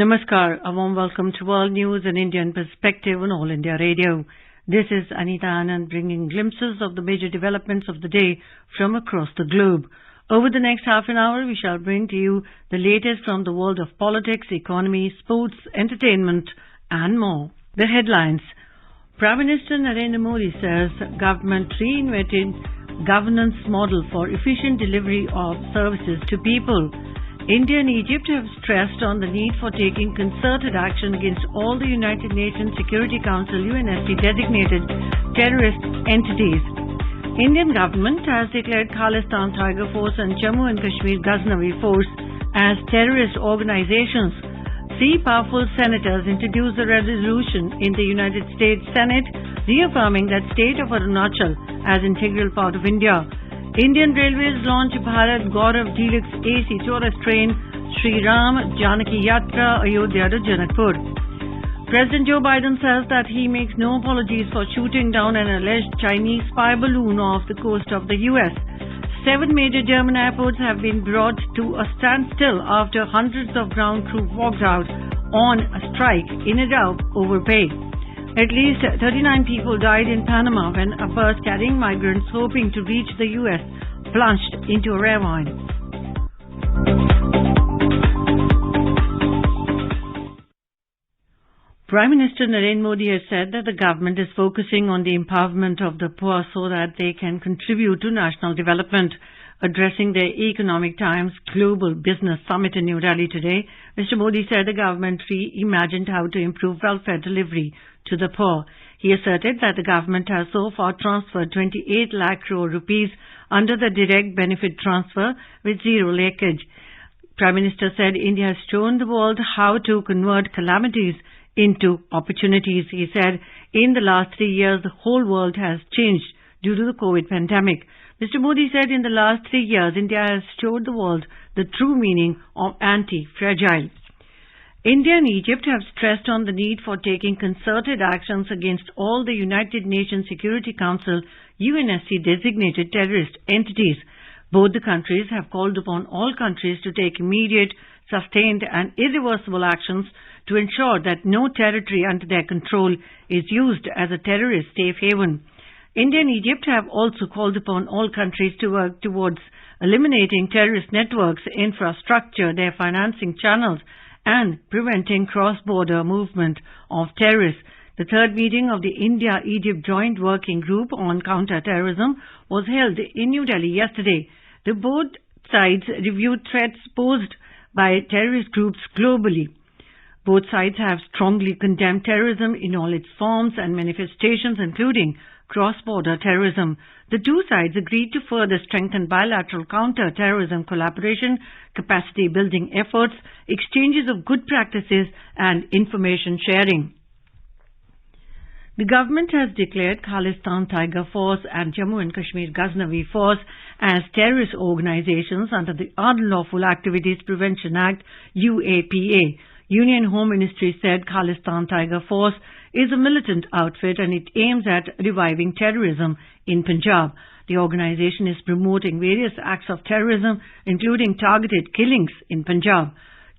Namaskar, a warm welcome to World News and Indian Perspective on All India Radio. This is Anita Anand bringing glimpses of the major developments of the day from across the globe. Over the next half an hour, we shall bring to you the latest from the world of politics, economy, sports, entertainment, and more. The headlines. Prime Minister Narendra Modi says government reinvented governance model for efficient delivery of services to people. India and Egypt have stressed on the need for taking concerted action against all the United Nations Security Council UNSC designated terrorist entities. Indian government has declared Khalistan Tiger Force and Jammu and Kashmir Ghaznavi Force as terrorist organizations. 3 powerful senators introduced a resolution in the United States Senate reaffirming that state of Arunachal as integral part of India. Indian Railways launch Bharat Gaurav Deluxe AC tourist train Shri Ram Janaki Yatra Ayodhya to Janakpur. President Joe Biden says that he makes no apologies for shooting down an alleged Chinese spy balloon off the coast of the US. 7 major German airports have been brought to a standstill after hundreds of ground crew walked out on a strike in Iraq over pay. At least 39 people died in Panama when a bus carrying migrants hoping to reach the US plunged into a ravine. Prime Minister Narendra Modi has said that the government is focusing on the empowerment of the poor so that they can contribute to national development. Addressing the Economic Times Global Business Summit in New Delhi today, Mr. Modi said the government reimagined how to improve welfare delivery to the poor. He asserted that the government has so far transferred 28 lakh crore rupees under the direct benefit transfer with zero leakage. Prime Minister said India has shown the world how to convert calamities into opportunities. He said in the last 3 years the whole world has changed due to the COVID pandemic. Mr. Modi said in the last 3 years, India has showed the world the true meaning of anti-fragile. India and Egypt have stressed on the need for taking concerted actions against all the United Nations Security Council UNSC designated terrorist entities. Both the countries have called upon all countries to take immediate, sustained and irreversible actions to ensure that no territory under their control is used as a terrorist safe haven. India and Egypt have also called upon all countries to work towards eliminating terrorist networks, infrastructure, their financing channels, and preventing cross-border movement of terrorists. The third meeting of the India-Egypt Joint Working Group on Counter-Terrorism was held in New Delhi yesterday. The both sides reviewed threats posed by terrorist groups globally. Both sides have strongly condemned terrorism in all its forms and manifestations, including cross-border terrorism. The two sides agreed to further strengthen bilateral counter-terrorism collaboration, capacity-building efforts, exchanges of good practices, and information sharing. The government has declared Khalistan Tiger Force and Jammu and Kashmir Ghaznavi Force as terrorist organizations under the Unlawful Activities Prevention Act, UAPA. Union Home Ministry said Khalistan Tiger Force is a militant outfit and it aims at reviving terrorism in Punjab. The organization is promoting various acts of terrorism, including targeted killings in Punjab.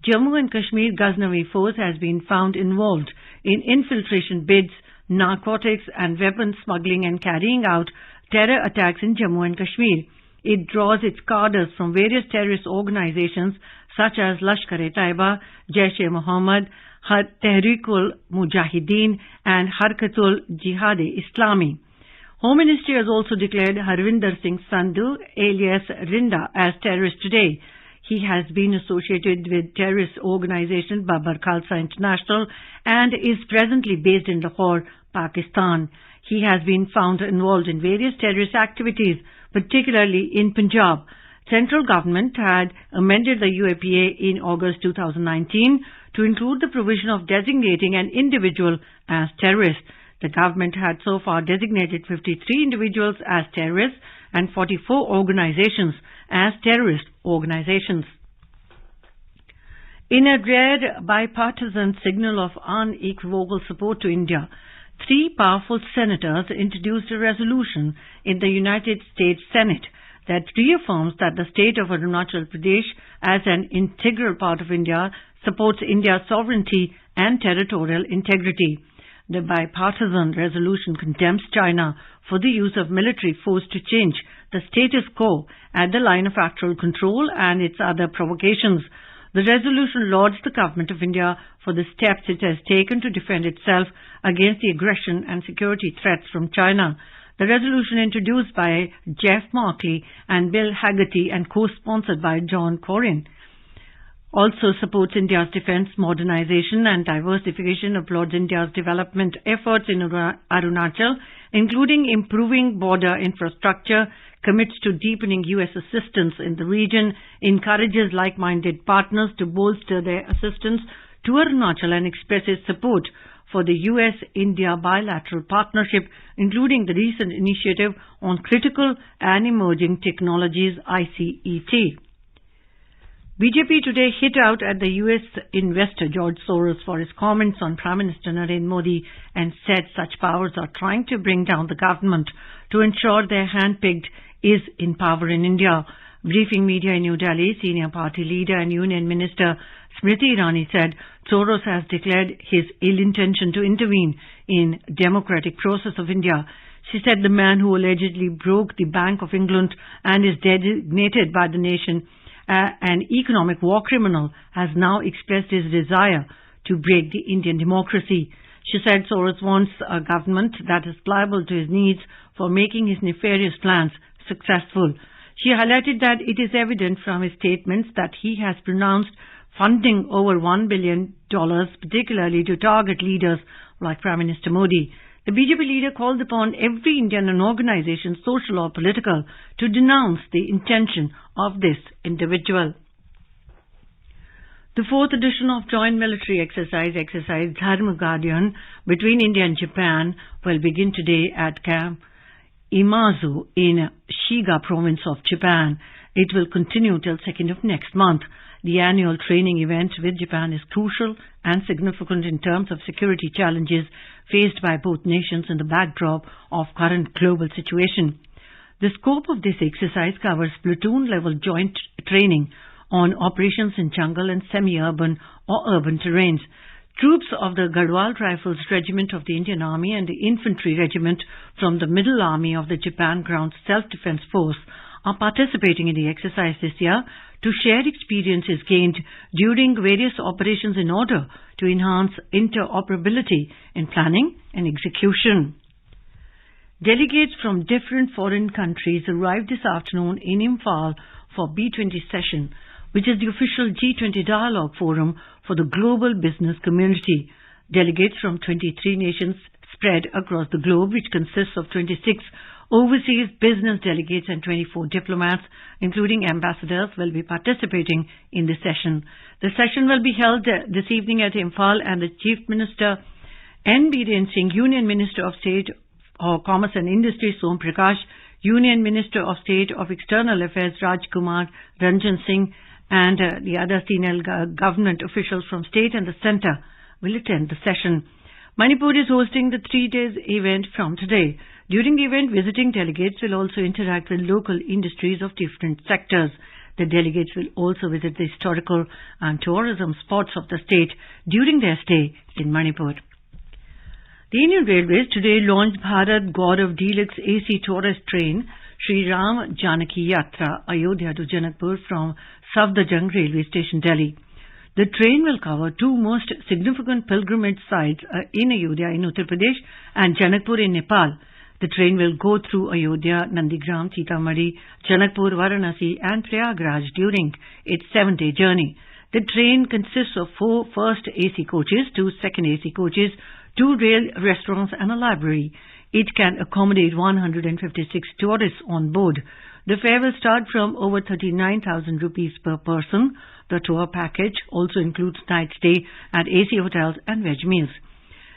Jammu and Kashmir Ghaznavi Force has been found involved in infiltration bids, narcotics and weapons smuggling and carrying out terror attacks in Jammu and Kashmir. It draws its cadres from various terrorist organizations such as Lashkar-e-Taiba, Jaish-e-Mohammed, Tehreek-ul Mujahideen and Harkatul Jihad-e-Islami. Home Ministry has also declared Harvinder Singh Sandhu alias Rinda as terrorist today. He has been associated with terrorist organization Babar Khalsa International and is presently based in Lahore, Pakistan. He has been found involved in various terrorist activities, particularly in Punjab. Central government had amended the UAPA in August 2019 to include the provision of designating an individual as terrorist. The government had so far designated 53 individuals as terrorists and 44 organizations as terrorist organizations. In a rare bipartisan signal of unequivocal support to India, 3 powerful senators introduced a resolution in the United States Senate that reaffirms that the state of Arunachal Pradesh as an integral part of India supports India's sovereignty and territorial integrity. The bipartisan resolution condemns China for the use of military force to change the status quo at the line of actual control and its other provocations. The resolution lauds the Government of India for the steps it has taken to defend itself against the aggression and security threats from China. The resolution, introduced by Jeff Markley and Bill Hagerty and co-sponsored by John Cornyn, also supports India's defence modernization and diversification, applauds India's development efforts in Arunachal, including improving border infrastructure, commits to deepening U.S. assistance in the region, encourages like-minded partners to bolster their assistance to Arunachal, and expresses support for the U.S.-India bilateral partnership, including the recent initiative on critical and emerging technologies, ICET. BJP today hit out at the US investor George Soros for his comments on Prime Minister Narendra Modi and said such powers are trying to bring down the government to ensure their hand-picked is in power in India. Briefing media in New Delhi, senior party leader and Union Minister Smriti Irani said Soros has declared his ill intention to intervene in democratic process of India. She said the man who allegedly broke the Bank of England and is designated by the nation an economic war criminal has now expressed his desire to break the Indian democracy. She said Soros wants a government that is pliable to his needs for making his nefarious plans successful. She highlighted that it is evident from his statements that he has pronounced funding over $1 billion, particularly to target leaders like Prime Minister Modi. The BJP leader called upon every Indian and organization, social or political, to denounce the intention of this individual. The fourth edition of Joint Military Exercise Dharma Guardian between India and Japan will begin today at Camp Imazu in Shiga province of Japan. It will continue till 2nd of next month. The annual training event with Japan is crucial and significant in terms of security challenges faced by both nations in the backdrop of current global situation. The scope of this exercise covers platoon-level joint training on operations in jungle and semi-urban or urban terrains. Troops of the Garhwal Rifles Regiment of the Indian Army and the Infantry Regiment from the Middle Army of the Japan Ground Self-Defense Force are participating in the exercise this year to share experiences gained during various operations in order to enhance interoperability in planning and execution. Delegates from different foreign countries arrived this afternoon in Imphal for B20 session, which is the official G20 dialogue forum for the global business community. Delegates from 23 nations spread across the globe, which consists of 26 overseas business delegates and 24 diplomats, including ambassadors, will be participating in the session. The session will be held this evening at Imphal, and the Chief Minister N. Biren Singh, Union Minister of State for Commerce and Industry Som Prakash, Union Minister of State of External Affairs Rajkumar Ranjan Singh, and the other senior government officials from state and the centre will attend the session. Manipur is hosting the 3-day event from today. During the event, visiting delegates will also interact with local industries of different sectors. The delegates will also visit the historical and tourism spots of the state during their stay in Manipur. The Indian Railways today launched Bharat Gaurav Deluxe AC Tourist Train Shri Ram Janaki Yatra Ayodhya to Janakpur from Safdarjung Railway Station, Delhi. The train will cover two most significant pilgrimage sites in Ayodhya in Uttar Pradesh and Janakpur in Nepal. The train will go through Ayodhya, Nandigram, Sitamarhi, Janakpur, Varanasi and Prayagraj during its 7-day journey. The train consists of 4 first AC coaches, 2 second AC coaches, 2 rail restaurants and a library. It can accommodate 156 tourists on board. The fare will start from over 39,000 rupees per person. The tour package also includes night stay at AC hotels and veg meals.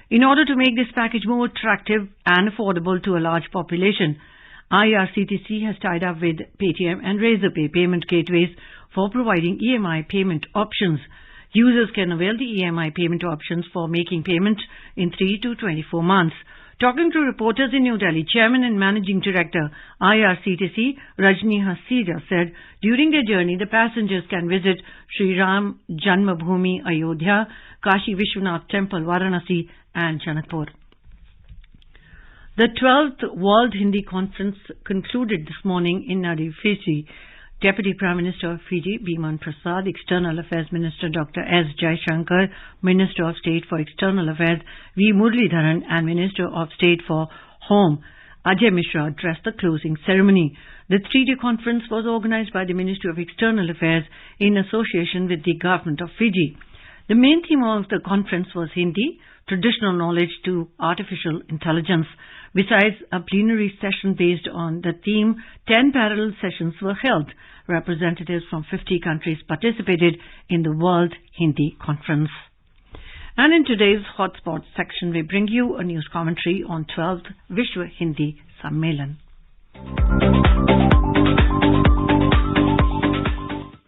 In order to make this package more attractive and affordable to a large population, IRCTC has tied up with Paytm and Razorpay payment gateways for providing EMI payment options. Users can avail the EMI payment options for making payment in 3 to 24 months. Talking to reporters in New Delhi, Chairman and Managing Director IRCTC Rajni Hasija said during their journey the passengers can visit Sri Ram Janmabhoomi Ayodhya, Kashi Vishwanath Temple Varanasi and Janakpur. The 12th World Hindi Conference concluded this morning in Nadi, Fiji. Deputy Prime Minister of Fiji, Biman Prasad, External Affairs Minister Dr. S. Jaishankar, Minister of State for External Affairs V. Muralidharan and Minister of State for Home Ajay Mishra addressed the closing ceremony. The three-day conference was organized by the Ministry of External Affairs in association with the Government of Fiji. The main theme of the conference was Hindi, traditional knowledge to artificial intelligence. Besides a plenary session based on the theme, 10 parallel sessions were held. Representatives from 50 countries participated in the World Hindi Conference. And in today's Hotspot section, we bring you a news commentary on 12th Vishwa Hindi Sammelan.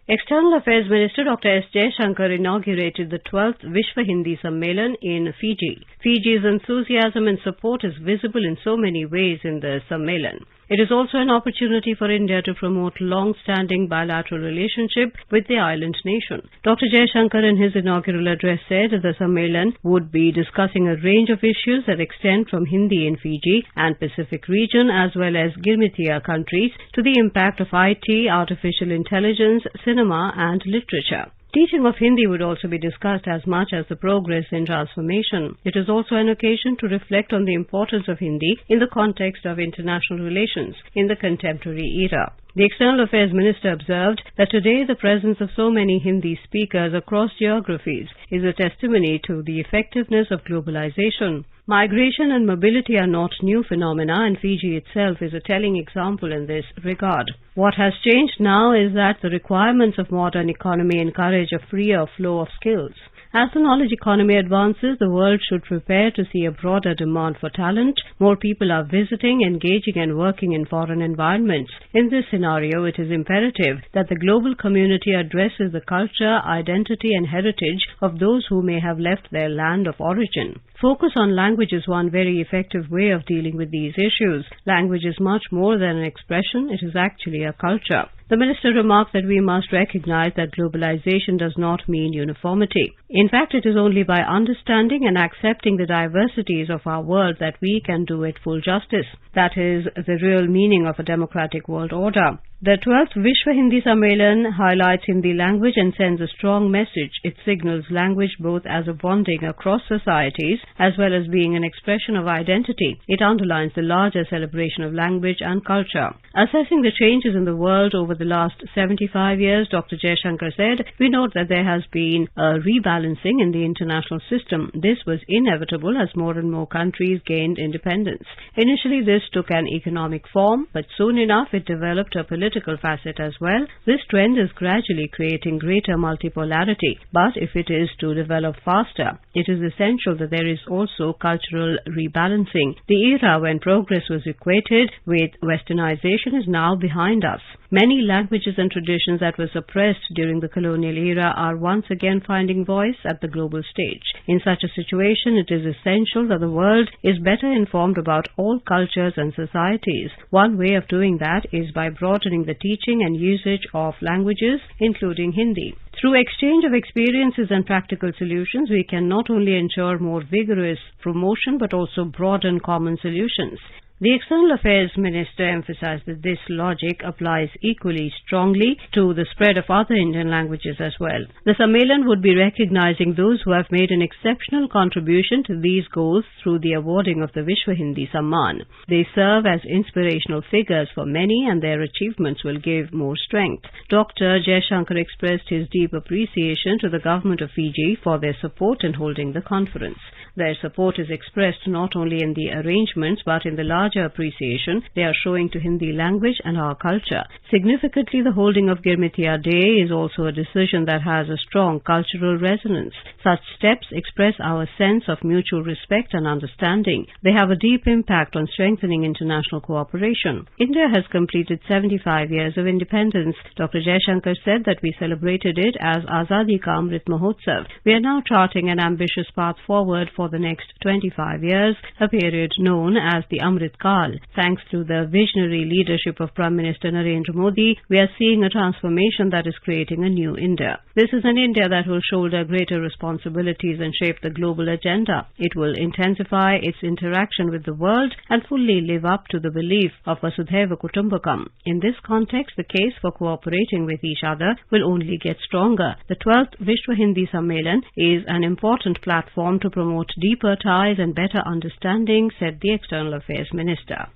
External Affairs Minister Dr. S. Jaishankar inaugurated the 12th Vishwa Hindi Sammelan in Fiji. Fiji's enthusiasm and support is visible in so many ways in the Sammelan. It is also an opportunity for India to promote long-standing bilateral relationship with the island nation. Dr. Jaishankar in his inaugural address said the Sammelan would be discussing a range of issues that extend from Hindi in Fiji and Pacific region as well as Girmitia countries to the impact of IT, artificial intelligence, cinema and literature. Teaching of Hindi would also be discussed as much as the progress in transformation. It is also an occasion to reflect on the importance of Hindi in the context of international relations in the contemporary era. The External Affairs Minister observed that today the presence of so many Hindi speakers across geographies is a testimony to the effectiveness of globalization. Migration and mobility are not new phenomena, and Fiji itself is a telling example in this regard. What has changed now is that the requirements of modern economy encourage a freer flow of skills. As the knowledge economy advances, the world should prepare to see a broader demand for talent. More people are visiting, engaging and working in foreign environments. In this scenario, it is imperative that the global community addresses the culture, identity and heritage of those who may have left their land of origin. Focus on language is one very effective way of dealing with these issues. Language is much more than an expression, it is actually a culture. The minister remarked that we must recognize that globalization does not mean uniformity. In fact, it is only by understanding and accepting the diversities of our world that we can do it full justice. That is the real meaning of a democratic world order. The 12th Vishwa Hindi Sammelan highlights Hindi language and sends a strong message. It signals language both as a bonding across societies as well as being an expression of identity. It underlines the larger celebration of language and culture. Assessing the changes in the world over the last 75 years, Dr. Jaishankar said, we note that there has been a rebalancing in the international system. This was inevitable as more and more countries gained independence. Initially, this took an economic form, but soon enough it developed a political facet as well. This trend is gradually creating greater multipolarity, but if it is to develop faster, it is essential that there is also cultural rebalancing. The era when progress was equated with westernization is now behind us. Many languages and traditions that were suppressed during the colonial era are once again finding voice at the global stage. In such a situation, it is essential that the world is better informed about all cultures and societies. One way of doing that is by broadening the teaching and usage of languages, including Hindi. Through exchange of experiences and practical solutions, we can not only ensure more vigorous promotion but also broaden common solutions. The External Affairs Minister emphasized that this logic applies equally strongly to the spread of other Indian languages as well. The Sammelan would be recognizing those who have made an exceptional contribution to these goals through the awarding of the Vishwa Hindi Samman. They serve as inspirational figures for many, and their achievements will give more strength. Dr. Jaishankar expressed his deep appreciation to the government of Fiji for their support in holding the conference. Their support is expressed not only in the arrangements but in the larger appreciation they are showing to Hindi language and our culture. Significantly, the holding of Girmitia Day is also a decision that has a strong cultural resonance. Such steps express our sense of mutual respect and understanding. They have a deep impact on strengthening international cooperation. India has completed 75 years of independence. Dr. Jaishankar said that we celebrated it as Azadi Ka Amrit Mahotsav. We are now charting an ambitious path forward for for the next 25 years, a period known as the Amrit Kal. Thanks to the visionary leadership of Prime Minister Narendra Modi, we are seeing a transformation that is creating a new India. This is an India that will shoulder greater responsibilities and shape the global agenda. It will intensify its interaction with the world and fully live up to the belief of Vasudhaiva Kutumbakam. In this context, the case for cooperating with each other will only get stronger. The 12th Vishwa Hindi Sammelan is an important platform to promote deeper ties and better understanding, said the External Affairs Minister.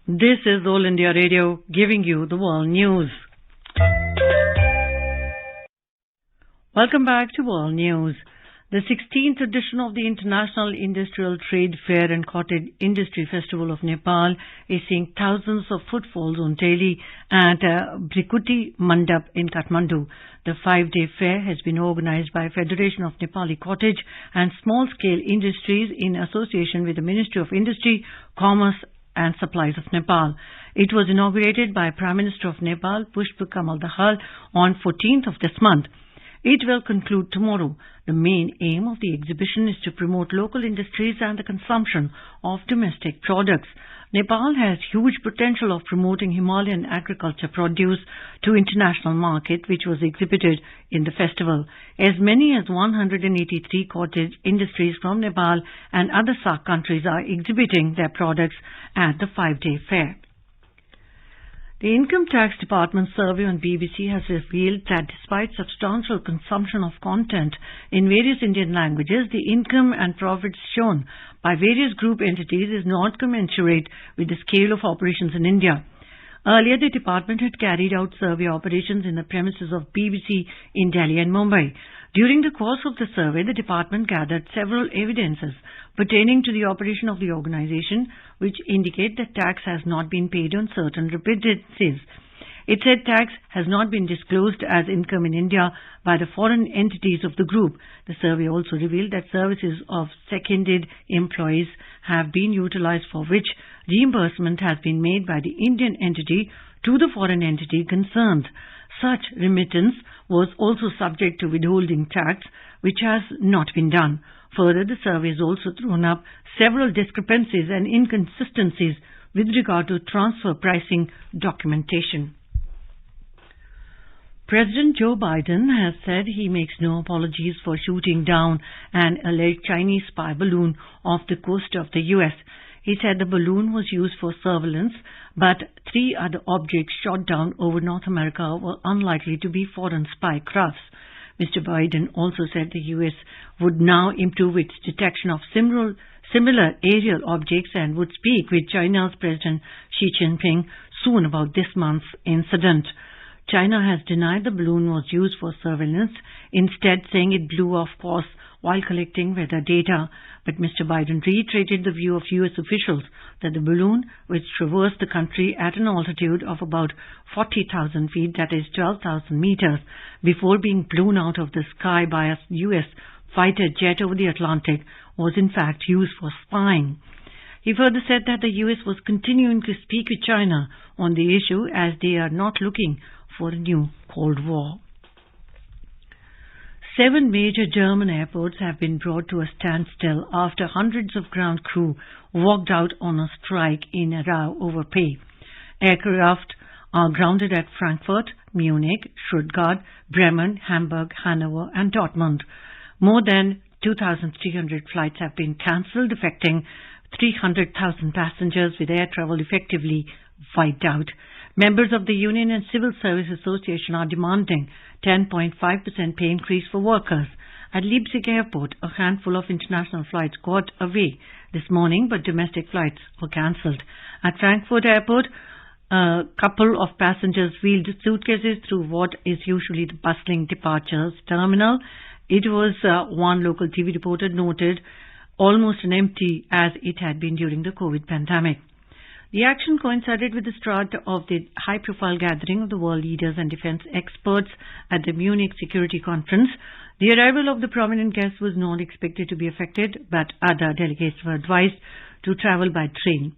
This is All India Radio giving you the world news. Welcome back to World News. The 16th edition of the International Industrial Trade Fair and Cottage Industry Festival of Nepal is seeing thousands of footfalls on daily at Brikuti Mandap in Kathmandu. The 5-day fair has been organized by Federation of Nepali Cottage and Small Scale Industries in association with the Ministry of Industry, Commerce and Supplies of Nepal. It was inaugurated by Prime Minister of Nepal, Pushpa Kamal Dahal, on 14th of this month. It will conclude tomorrow. The main aim of the exhibition is to promote local industries and the consumption of domestic products. Nepal has huge potential of promoting Himalayan agriculture produce to international market, which was exhibited in the festival. As many as 183 cottage industries from Nepal and other SAARC countries are exhibiting their products at the 5-day fair. The Income Tax Department survey on BBC has revealed that despite substantial consumption of content in various Indian languages, the income and profits shown by various group entities is not commensurate with the scale of operations in India. Earlier, the department had carried out survey operations in the premises of BBC in Delhi and Mumbai. During the course of the survey, the department gathered several evidences pertaining to the operation of the organization, which indicate that tax has not been paid on certain remittances. It said tax has not been disclosed as income in India by the foreign entities of the group. The survey also revealed that services of seconded employees have been utilized for which reimbursement has been made by the Indian entity to the foreign entity concerned. Such remittance was also subject to withholding tax, which has not been done. Further, the survey has also thrown up several discrepancies and inconsistencies with regard to transfer pricing documentation. President Joe Biden has said he makes no apologies for shooting down an alleged Chinese spy balloon off the coast of the U.S. He said the balloon was used for surveillance, but 3 other objects shot down over North America were unlikely to be foreign spy crafts. Mr. Biden also said the U.S. would now improve its detection of similar aerial objects and would speak with China's President Xi Jinping soon about this month's incident. China has denied the balloon was used for surveillance, instead saying it blew off course while collecting weather data. But Mr. Biden reiterated the view of U.S. officials that the balloon, which traversed the country at an altitude of about 40,000 feet, that is 12,000 meters, before being blown out of the sky by a U.S. fighter jet over the Atlantic, was in fact used for spying. He further said that the U.S. was continuing to speak with China on the issue as they are not looking for a new Cold War. 7 major German airports have been brought to a standstill after hundreds of ground crew walked out on a strike in a row over pay. Aircraft are grounded at Frankfurt, Munich, Stuttgart, Bremen, Hamburg, Hanover and Dortmund. More than 2,300 flights have been cancelled, affecting 300,000 passengers, with air travel effectively wiped out. Members of the Union and Civil Service Association are demanding 10.5% pay increase for workers. At Leipzig Airport, a handful of international flights got away this morning, but domestic flights were cancelled. At Frankfurt Airport, a couple of passengers wheeled suitcases through what is usually the bustling departures terminal. It was, one local TV reporter noted, almost an empty as it had been during the COVID pandemic. The action coincided with the start of the high-profile gathering of the world leaders and defense experts at the Munich Security Conference. The arrival of the prominent guests was not expected to be affected, but other delegates were advised to travel by train.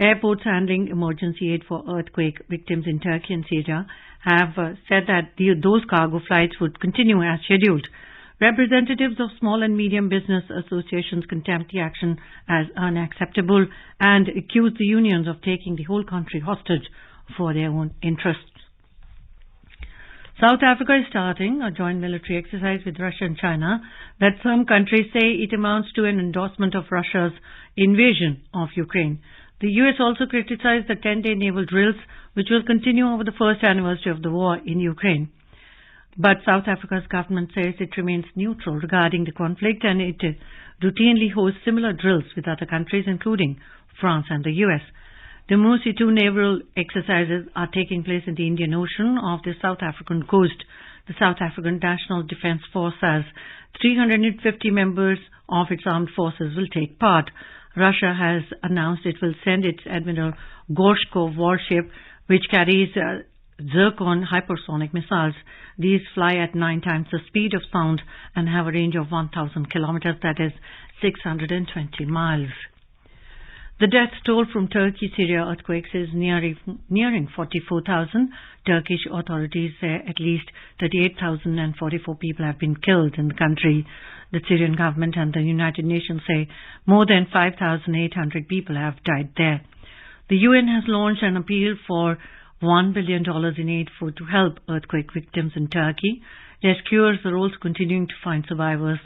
Airports handling emergency aid for earthquake victims in Turkey and Syria have said that those cargo flights would continue as scheduled. Representatives of small and medium business associations condemned the action as unacceptable and accused the unions of taking the whole country hostage for their own interests. South Africa is starting a joint military exercise with Russia and China that some countries say it amounts to an endorsement of Russia's invasion of Ukraine. The US also criticized the 10-day naval drills, which will continue over the first anniversary of the war in Ukraine. But South Africa's government says it remains neutral regarding the conflict and it routinely hosts similar drills with other countries, including France and the US. The Musi 2 naval exercises are taking place in the Indian Ocean off the South African coast. The South African National Defence Force has 350 members of its armed forces will take part. Russia has announced it will send its Admiral Gorshkov warship, which carries Zircon hypersonic missiles. These fly at 9 times the speed of sound and have a range of 1,000 kilometers, that is 620 miles. The death toll from Turkey-Syria earthquakes is nearing 44,000. Turkish authorities say at least 38,044 people have been killed in the country. The Syrian government and the United Nations say more than 5,800 people have died there. The UN has launched an appeal for $1 billion in aid to help earthquake victims in Turkey. Rescuers are also continuing to find survivors.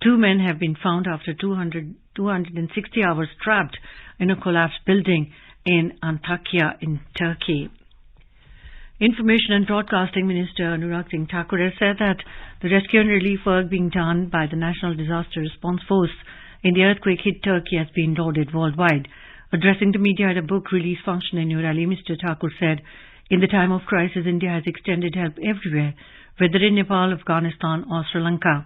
2 men have been found after 260 hours trapped in a collapsed building in Antakya in Turkey. Information and Broadcasting Minister Anurag Singh Thakur has said that the rescue and relief work being done by the National Disaster Response Force in the earthquake-hit Turkey has been lauded worldwide. Addressing the media at a book release function in New Delhi, Mr. Thakur said, "In the time of crisis, India has extended help everywhere, whether in Nepal, Afghanistan or Sri Lanka."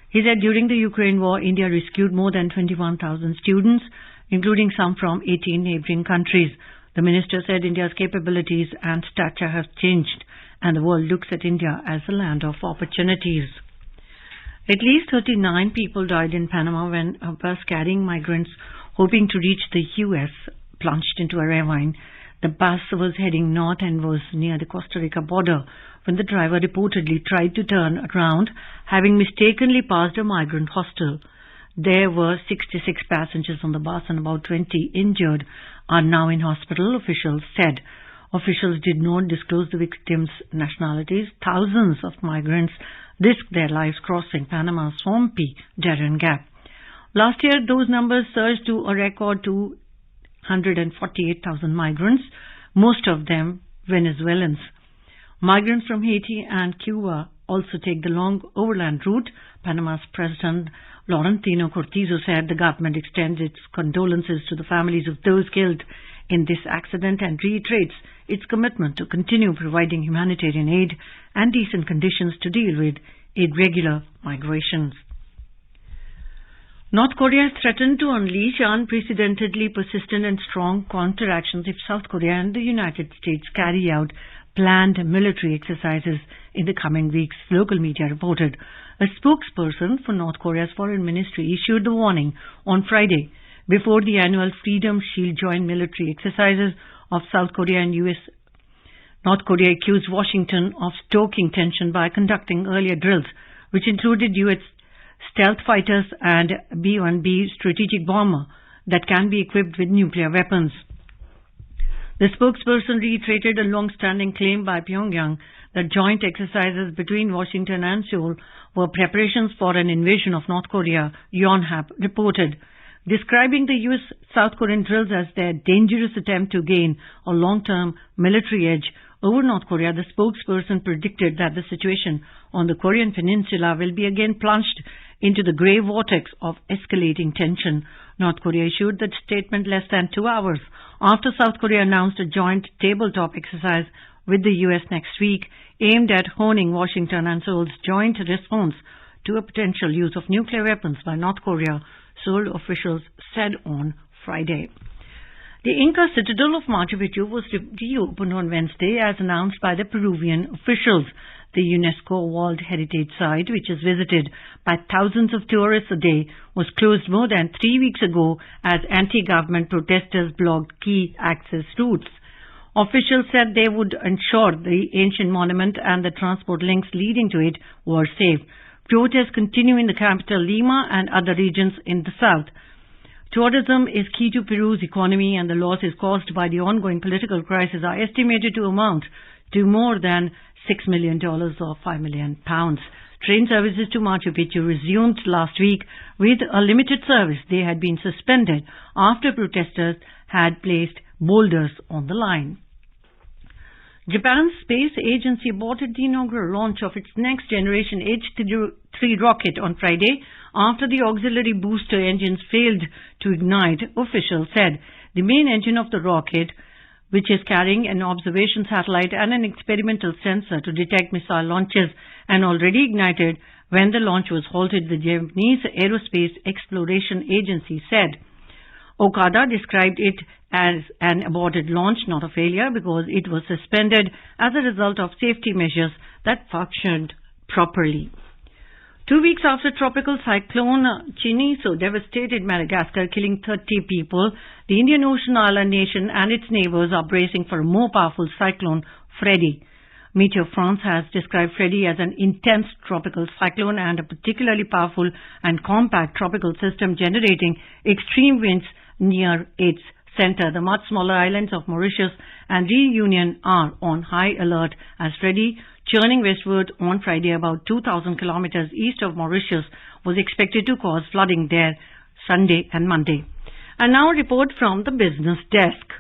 He said during the Ukraine war, India rescued more than 21,000 students, including some from 18 neighboring countries. The minister said India's capabilities and stature have changed and the world looks at India as a land of opportunities. At least 39 people died in Panama when a bus carrying migrants hoping to reach the U.S. plunged into a ravine. The bus was heading north and was near the Costa Rica border when the driver reportedly tried to turn around, having mistakenly passed a migrant hostel. There were 66 passengers on the bus and about 20 injured are now in hospital, officials said. Officials did not disclose the victims' nationalities. Thousands of migrants risked their lives crossing Panama's swampy Darien Gap. Last year, those numbers surged to a record 248,000 migrants, most of them Venezuelans. Migrants from Haiti and Cuba also take the long overland route. Panama's President Laurentino Cortizo said the government extends its condolences to the families of those killed in this accident and reiterates its commitment to continue providing humanitarian aid and decent conditions to deal with irregular migrations. North Korea has threatened to unleash unprecedentedly persistent and strong counteractions if South Korea and the United States carry out planned military exercises in the coming weeks, local media reported. A spokesperson for North Korea's foreign ministry issued the warning on Friday before the annual Freedom Shield joint military exercises of South Korea and US. North Korea accused Washington of stoking tension by conducting earlier drills, which included US stealth fighters and B-1B strategic bomber that can be equipped with nuclear weapons. The spokesperson reiterated a long-standing claim by Pyongyang that joint exercises between Washington and Seoul were preparations for an invasion of North Korea, Yonhap reported. Describing the U.S.-South Korean drills as their dangerous attempt to gain a long-term military edge over North Korea, the spokesperson predicted that the situation on the Korean peninsula will be again plunged into the grey vortex of escalating tension. North Korea issued that statement less than 2 hours after South Korea announced a joint tabletop exercise with the U.S. next week aimed at honing Washington and Seoul's joint response to a potential use of nuclear weapons by North Korea, Seoul officials said on Friday. The Inca citadel of Machu Picchu was reopened on Wednesday as announced by the Peruvian officials. The UNESCO World Heritage Site, which is visited by thousands of tourists a day, was closed more than 3 weeks ago as anti-government protesters blocked key access routes. Officials said they would ensure the ancient monument and the transport links leading to it were safe. Protests continue in the capital Lima and other regions in the south. Tourism is key to Peru's economy, and the losses caused by the ongoing political crisis are estimated to amount to more than $6 million or £5 million. Train services to Machu Picchu resumed last week with a limited service. They had been suspended after protesters had placed boulders on the line. Japan's space agency aborted the inaugural launch of its next generation H-3 rocket on Friday after the auxiliary booster engines failed to ignite, officials said. The main engine of the rocket, which is carrying an observation satellite and an experimental sensor to detect missile launches, and already ignited when the launch was halted, the Japanese Aerospace Exploration Agency said. Okada described it as an aborted launch, not a failure, because it was suspended as a result of safety measures that functioned properly. 2 weeks after tropical cyclone Chiniso devastated Madagascar, killing 30 people, the Indian Ocean island nation and its neighbors are bracing for a more powerful cyclone, Freddy. Meteor France has described Freddy as an intense tropical cyclone and a particularly powerful and compact tropical system generating extreme winds near its center. The much smaller islands of Mauritius and Reunion are on high alert as Freddy, churning westward on Friday about 2,000 kilometers east of Mauritius, was expected to cause flooding there Sunday and Monday. And now a report from the business desk.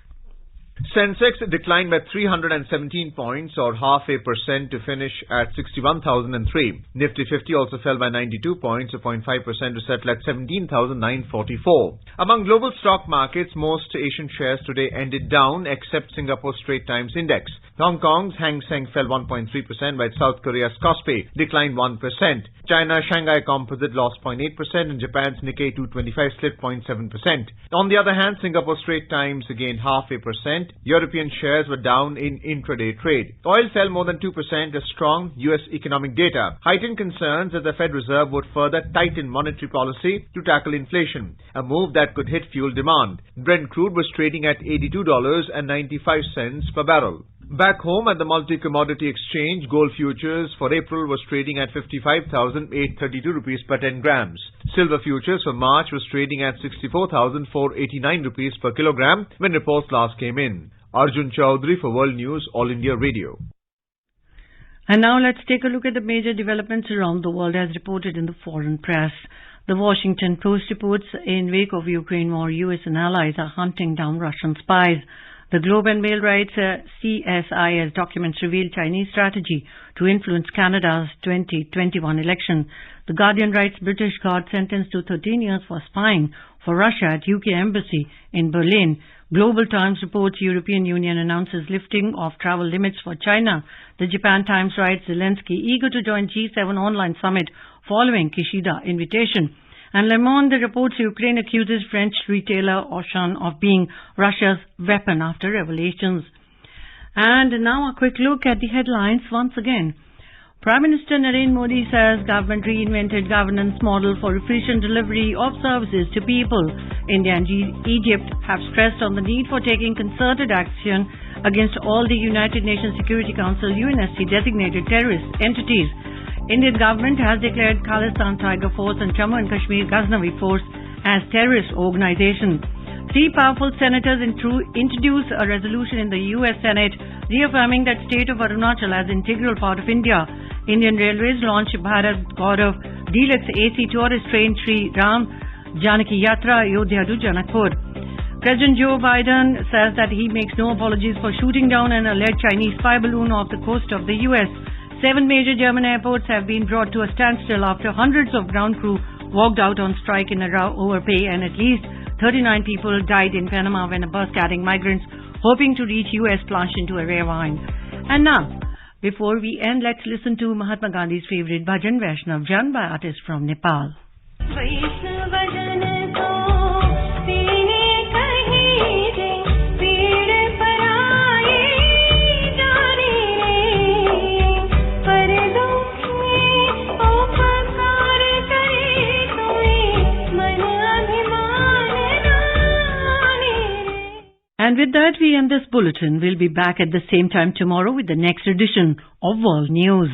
Sensex declined by 317 points or 0.5% to finish at 61,003. Nifty 50 also fell by 92 points or 0.5% to settle at 17,944. Among global stock markets, most Asian shares today ended down except Singapore Straits Times Index. Hong Kong's Hang Seng fell 1.3%, while South Korea's Kospi declined 1%. China's Shanghai Composite lost 0.8% and Japan's Nikkei 225 slipped 0.7%. On the other hand, Singapore Straits Times gained 0.5%. European shares were down in intraday trade. Oil fell more than 2% as strong U.S. economic data heightened concerns that the Fed Reserve would further tighten monetary policy to tackle inflation, a move that could hit fuel demand. Brent crude was trading at $82.95 per barrel. Back home at the multi-commodity exchange, gold futures for April was trading at 55,832 rupees per 10 grams. Silver futures for March was trading at 64,489 rupees per kilogram when reports last came in. Arjun Chaudhary for World News, All India Radio. And now let's take a look at the major developments around the world as reported in the foreign press. The Washington Post reports in wake of Ukraine war, US and allies are hunting down Russian spies. The Globe and Mail writes CSIS documents reveal Chinese strategy to influence Canada's 2021 election. The Guardian writes British guard sentenced to 13 years for spying for Russia at UK embassy in Berlin. Global Times reports European Union announces lifting of travel limits for China. The Japan Times writes Zelensky eager to join G7 online summit following Kishida invitation. And Le Monde reports Ukraine accuses French retailer Auchan of being Russia's weapon after revelations. And now a quick look at the headlines once again. Prime Minister Narendra Modi says government reinvented governance model for efficient delivery of services to people. India and Egypt have stressed on the need for taking concerted action against all the United Nations Security Council UNSC designated terrorist entities. Indian government has declared Khalistan Tiger Force and Jammu and Kashmir Ghaznavi Force as terrorist organizations. 3 powerful senators introduced a resolution in the US Senate reaffirming that state of Arunachal as integral part of India. Indian Railways launched Bharat Gaurav Deluxe AC tourist train Sri Ram Janaki Yatra Ayodhya to Janakpur. President Joe Biden says that he makes no apologies for shooting down an alleged Chinese spy balloon off the coast of the US. 7 major German airports have been brought to a standstill after hundreds of ground crew walked out on strike in a row over pay, and at least 39 people died in Panama when a bus carrying migrants hoping to reach US plunged into a ravine. And now, before we end, let's listen to Mahatma Gandhi's favorite bhajan, Vaishnav Jan, by artists from Nepal. Pare And with that, we end this bulletin. We'll be back at the same time tomorrow with the next edition of World News.